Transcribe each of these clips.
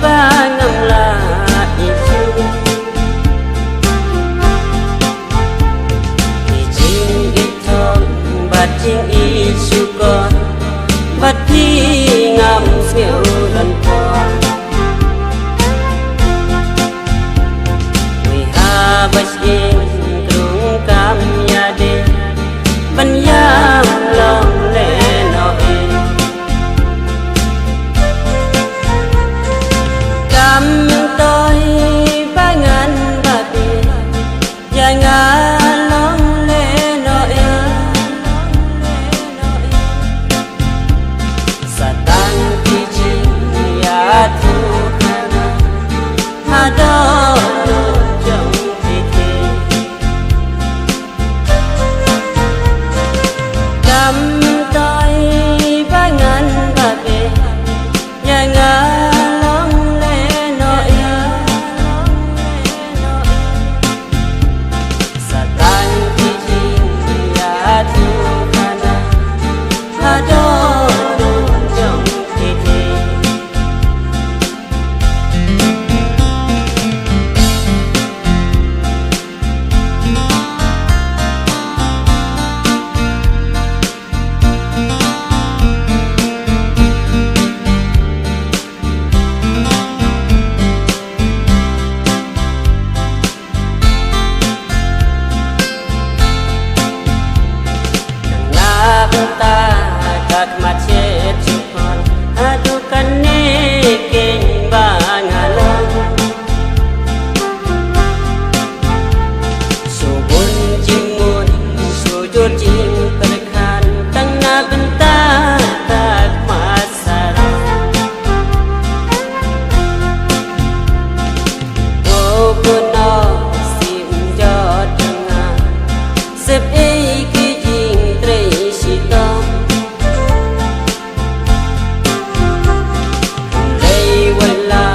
ba ngam la isu Ijing itong bating isu kon Bati ngam siêu dan kon We have a sing krung kam yade Ban yam long le no e Kam tôi ba ngàn ba bì Ya ngà long le no e Satan ki jing ya tu kana Ha do no jong thi thi Kam tôi ba ngàn ba bì Ya ngà long le no e Satan ki jing ya tu kana Ha do no jong thi thi Benta kat macet cupon adukan ne king bangalong subun jimun sujud jing perkan tang na benta tak masarang oh kuno sim jod tengah sep ki jing tre sitom lei wala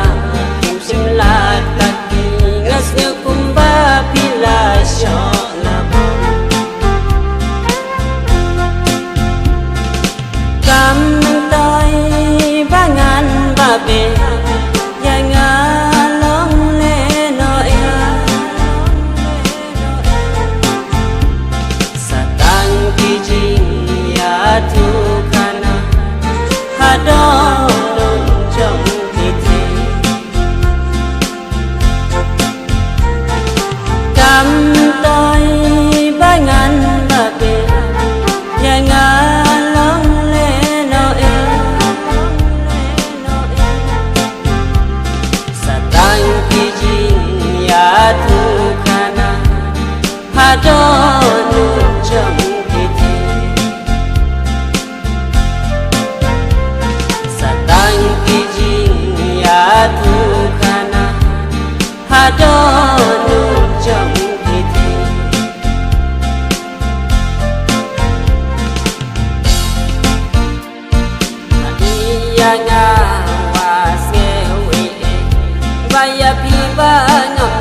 kim sim la tak ngas nyu kumba pila sho la kam toi ba ngan ba be ya nga long le no ya Satan ki jing ya tu kana ha do don jong thi thi Kam tôi ba ngàn ba bê Ya ngà long le no e Satan ki jing ya tu kana ha do don jong thi thi Satan ki jing ya tu kana ha do don jong thi thi Ya nga wa se we Ba ya pi ba ngam